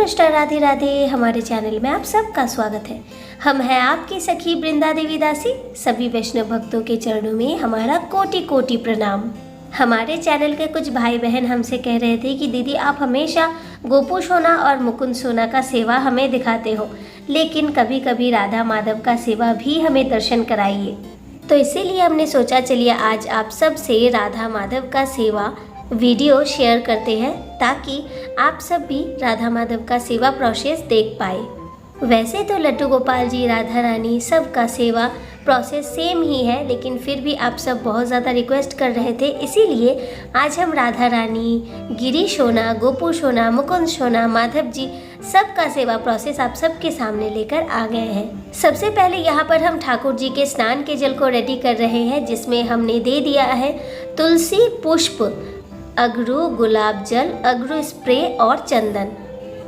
कृष्ण राधे राधे। हमारे चैनल में आप सबका स्वागत है। हम हैं आपकी सखी वृंदा देवी दासी। सभी वैष्णव भक्तों के चरणों में हमारा कोटि कोटि प्रणाम। हमारे चैनल के कुछ भाई बहन हमसे कह रहे थे कि दीदी आप हमेशा गोपू सोना और मुकुंद सोना का सेवा हमें दिखाते हो, लेकिन कभी कभी राधा माधव का सेवा भी हमें दर्शन कराइए। तो इसीलिए हमने सोचा चलिए आज आप सब से राधा माधव का सेवा वीडियो शेयर करते हैं, ताकि आप सब भी राधा माधव का सेवा प्रोसेस देख पाए। वैसे तो लड्डू गोपाल जी, राधा रानी सबका सेवा प्रोसेस सेम ही है, लेकिन फिर भी आप सब बहुत ज़्यादा रिक्वेस्ट कर रहे थे, इसीलिए आज हम राधा रानी, गिरी सोना, गोपू सोना, मुकुंद सोना, माधव जी सबका सेवा प्रोसेस आप सबके सामने लेकर आ गए हैं। सबसे पहले यहाँ पर हम ठाकुर जी के स्नान के जल को रेडी कर रहे हैं, जिसमें हमने दे दिया है तुलसी पुष्प, अगरू, गुलाब जल, अगरू स्प्रे और चंदन।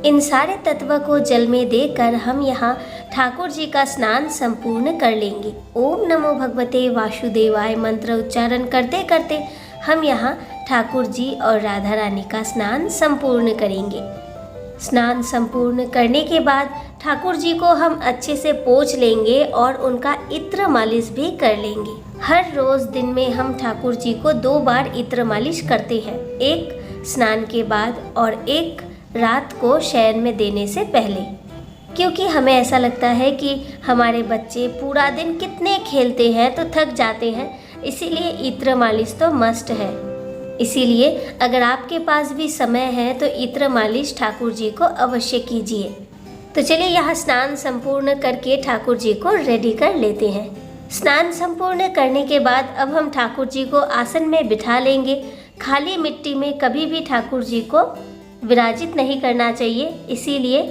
इन सारे तत्व को जल में देकर हम यहाँ ठाकुर जी का स्नान संपूर्ण कर लेंगे। ओम नमो भगवते वासुदेवाय मंत्र उच्चारण करते करते हम यहाँ ठाकुर जी और राधा रानी का स्नान संपूर्ण करेंगे। स्नान संपूर्ण करने के बाद ठाकुर जी को हम अच्छे से पोंछ लेंगे और उनका इत्र मालिश भी कर लेंगे। हर रोज दिन में हम ठाकुर जी को 2 बार इत्र मालिश करते हैं, एक स्नान के बाद और एक रात को शयन में देने से पहले, क्योंकि हमें ऐसा लगता है कि हमारे बच्चे पूरा दिन कितने खेलते हैं तो थक जाते हैं, इसीलिए इत्र मालिश तो मस्ट है। इसीलिए अगर आपके पास भी समय है तो इत्र मालिश ठाकुर जी को अवश्य कीजिए। तो चलिए यहाँ स्नान संपूर्ण करके ठाकुर जी को रेडी कर लेते हैं। स्नान संपूर्ण करने के बाद अब हम ठाकुर जी को आसन में बिठा लेंगे। खाली मिट्टी में कभी भी ठाकुर जी को विराजित नहीं करना चाहिए, इसीलिए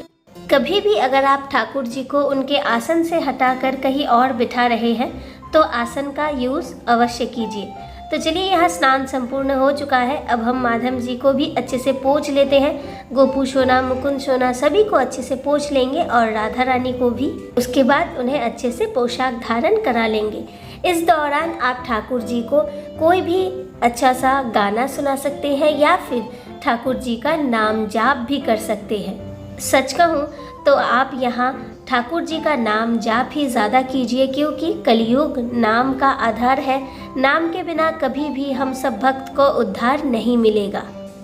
कभी भी अगर आप ठाकुर जी को उनके आसन से हटाकर कहीं और बिठा रहे हैं तो आसन का यूज़ अवश्य कीजिए। तो चलिए यहाँ स्नान संपूर्ण हो चुका है। अब हम माधव जी को भी अच्छे से पोंछ लेते हैं। गोपू सोना, मुकुंद सोना सभी को अच्छे से पोंछ लेंगे और राधा रानी को भी। उसके बाद उन्हें अच्छे से पोशाक धारण करा लेंगे। इस दौरान आप ठाकुर जी को कोई भी अच्छा सा गाना सुना सकते हैं या फिर ठाकुर जी का नाम जाप भी कर सकते हैं। सच कहूँ तो आप यहाँ ठाकुर जी का नाम जाप ही ज़्यादा कीजिए, क्योंकि कलयुग नाम का आधार है। नाम के बिना कभी भी हम सब भक्त को उद्धार नहीं मिलेगा।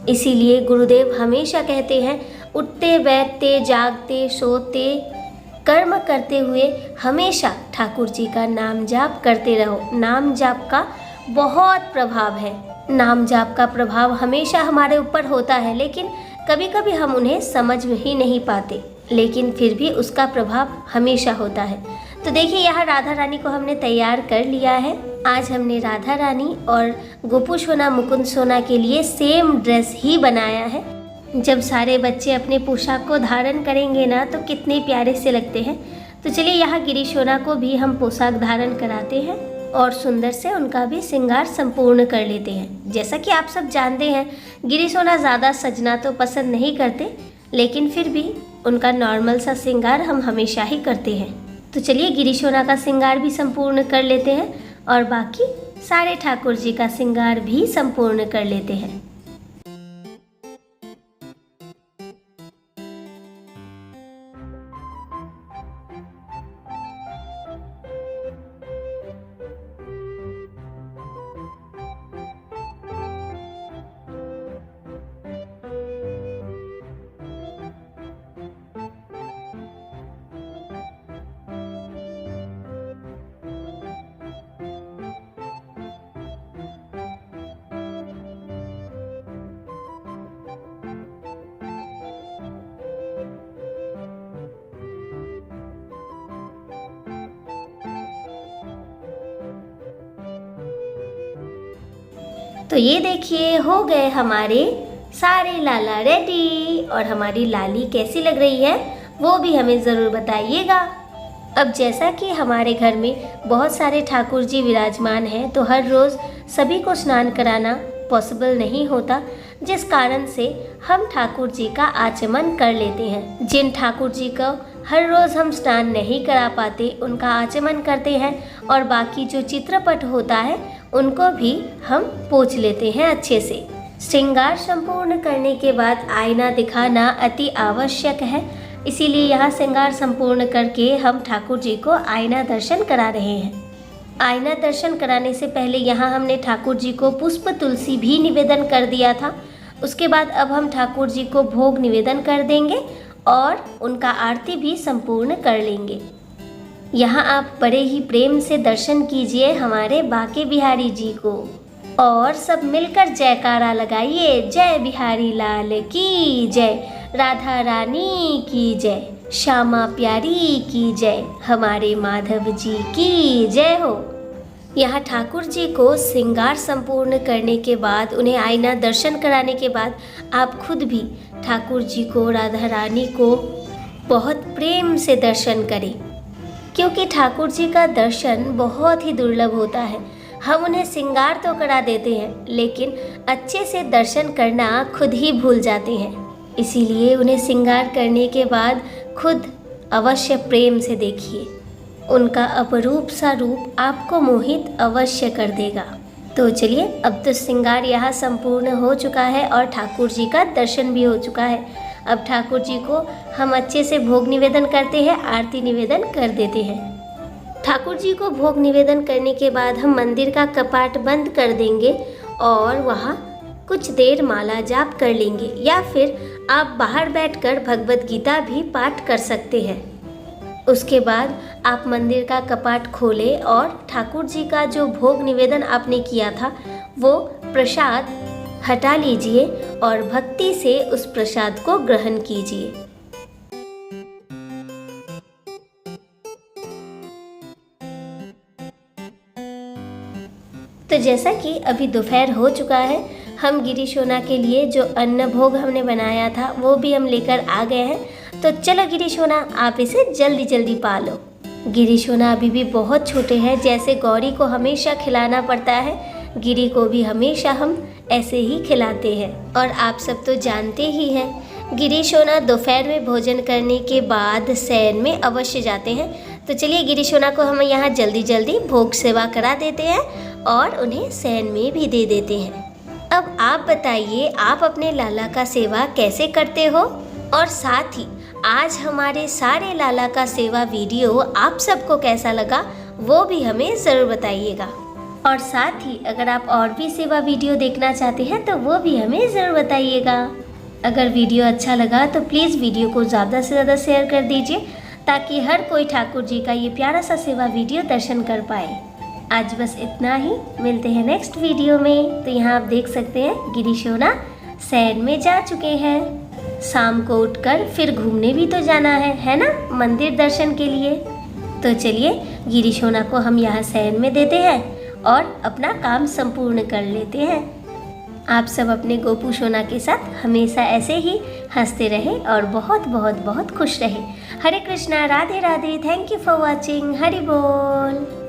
इसीलिए गुरुदेव हमेशा कहते हैं, उठते बैठते जागते सोते कर्म करते हुए हमेशा ठाकुर जी का नाम जाप करते रहो। नाम जाप का बहुत प्रभाव है। नाम जाप का प्रभाव हमेशा हमारे ऊपर होता है, लेकिन कभी कभी हम उन्हें समझ ही नहीं पाते, लेकिन फिर भी उसका प्रभाव हमेशा होता है। तो देखिए यहाँ राधा रानी को हमने तैयार कर लिया है। आज हमने राधा रानी और गोपू सोना, मुकुंद सोना के लिए सेम ड्रेस ही बनाया है। जब सारे बच्चे अपने पोशाक को धारण करेंगे ना तो कितने प्यारे से लगते हैं। तो चलिए यहाँ गिरी सोना को भी हम पोशाक धारण कराते हैं और सुंदर से उनका भी श्रृंगार संपूर्ण कर लेते हैं। जैसा कि आप सब जानते हैं, गिरी सोना ज़्यादा सजना तो पसंद नहीं करते, लेकिन फिर भी उनका नॉर्मल सा श्रृंगार हम हमेशा ही करते हैं। तो चलिए गिरी सोना का श्रृंगार भी संपूर्ण कर लेते हैं और बाकी सारे ठाकुर जी का श्रृंगार भी संपूर्ण कर लेते हैं। तो ये देखिए हो गए हमारे सारे लाला रेडी। और हमारी लाली कैसी लग रही है वो भी हमें ज़रूर बताइएगा। अब जैसा कि हमारे घर में बहुत सारे ठाकुर जी विराजमान हैं, तो हर रोज़ सभी को स्नान कराना पॉसिबल नहीं होता, जिस कारण से हम ठाकुर जी का आचमन कर लेते हैं। जिन ठाकुर जी को हर रोज़ हम स्नान नहीं करा पाते उनका आचमन करते हैं, और बाकी जो चित्रपट होता है उनको भी हम पोंछ लेते हैं अच्छे से। श्रृंगार संपूर्ण करने के बाद आईना दिखाना अति आवश्यक है, इसीलिए यहाँ श्रृंगार संपूर्ण करके हम ठाकुर जी को आईना दर्शन करा रहे हैं। आईना दर्शन कराने से पहले यहाँ हमने ठाकुर जी को पुष्प तुलसी भी निवेदन कर दिया था। उसके बाद अब हम ठाकुर जी को भोग निवेदन कर देंगे और उनका आरती भी संपूर्ण कर लेंगे। यहाँ आप बड़े ही प्रेम से दर्शन कीजिए हमारे बाके बिहारी जी को और सब मिलकर जयकारा लगाइए। जय बिहारी लाल की जय, राधा रानी की जय, श्यामा प्यारी की जय, हमारे माधव जी की जय हो। यहाँ ठाकुर जी को श्रृंगार संपूर्ण करने के बाद, उन्हें आईना दर्शन कराने के बाद आप खुद भी ठाकुर जी को, राधा रानी को बहुत प्रेम से दर्शन करें, क्योंकि ठाकुर जी का दर्शन बहुत ही दुर्लभ होता है। हम उन्हें श्रृंगार तो करा देते हैं, लेकिन अच्छे से दर्शन करना खुद ही भूल जाते हैं। इसीलिए उन्हें श्रृंगार करने के बाद खुद अवश्य प्रेम से देखिए, उनका अपरूप सा रूप आपको मोहित अवश्य कर देगा। तो चलिए, अब तो श्रृंगार यहाँ संपूर्ण हो चुका है और ठाकुर जी का दर्शन भी हो चुका है। अब ठाकुर जी को हम अच्छे से भोग निवेदन करते हैं, आरती निवेदन कर देते हैं। ठाकुर जी को भोग निवेदन करने के बाद हम मंदिर का कपाट बंद कर देंगे और वहाँ कुछ देर माला जाप कर लेंगे, या फिर आप बाहर बैठकर भगवत गीता भी पाठ कर सकते हैं। उसके बाद आप मंदिर का कपाट खोलें और ठाकुर जी का जो भोग निवेदन आपने किया था वो प्रसाद हटा लीजिए और भक्ति से उस प्रसाद को ग्रहण कीजिए। तो जैसा कि अभी दोपहर हो चुका है, हम गिरीशोना के लिए जो अन्न भोग हमने बनाया था वो भी हम लेकर आ गए हैं। तो चलो गिरीशोना, आप इसे जल्दी जल्दी पालो। गिरीशोना अभी भी बहुत छोटे हैं, जैसे गौरी को हमेशा खिलाना पड़ता है, गिरी को भी हमेशा हम ऐसे ही खिलाते हैं। और आप सब तो जानते ही हैं, गिरीशोना दोपहर में भोजन करने के बाद शयन में अवश्य जाते हैं। तो चलिए, गिरीशोना को हम यहाँ जल्दी जल्दी भोग सेवा करा देते हैं और उन्हें शयन में भी दे देते हैं। अब आप बताइए, आप अपने लाला का सेवा कैसे करते हो? और साथ ही आज हमारे सारे लाला का सेवा वीडियो आप सबको कैसा लगा वो भी हमें ज़रूर बताइएगा। और साथ ही अगर आप और भी सेवा वीडियो देखना चाहते हैं तो वो भी हमें ज़रूर बताइएगा। अगर वीडियो अच्छा लगा तो प्लीज़ वीडियो को ज़्यादा से ज़्यादा शेयर कर दीजिए, ताकि हर कोई ठाकुर जी का ये प्यारा सा सेवा वीडियो दर्शन कर पाए। आज बस इतना ही, मिलते हैं नेक्स्ट वीडियो में। तो यहाँ आप देख सकते हैं गिरीशोना शयन में जा चुके हैं। शाम को उठकर फिर घूमने भी तो जाना है ना, मंदिर दर्शन के लिए। तो चलिए, गिरीशोना को हम यहाँ शयन में देते हैं और अपना काम संपूर्ण कर लेते हैं। आप सब अपने गोपू सोना के साथ हमेशा ऐसे ही हंसते रहें और बहुत बहुत बहुत खुश रहें। Hare Krishna, Radhe Radhe, thank you for watching, Hari बोल।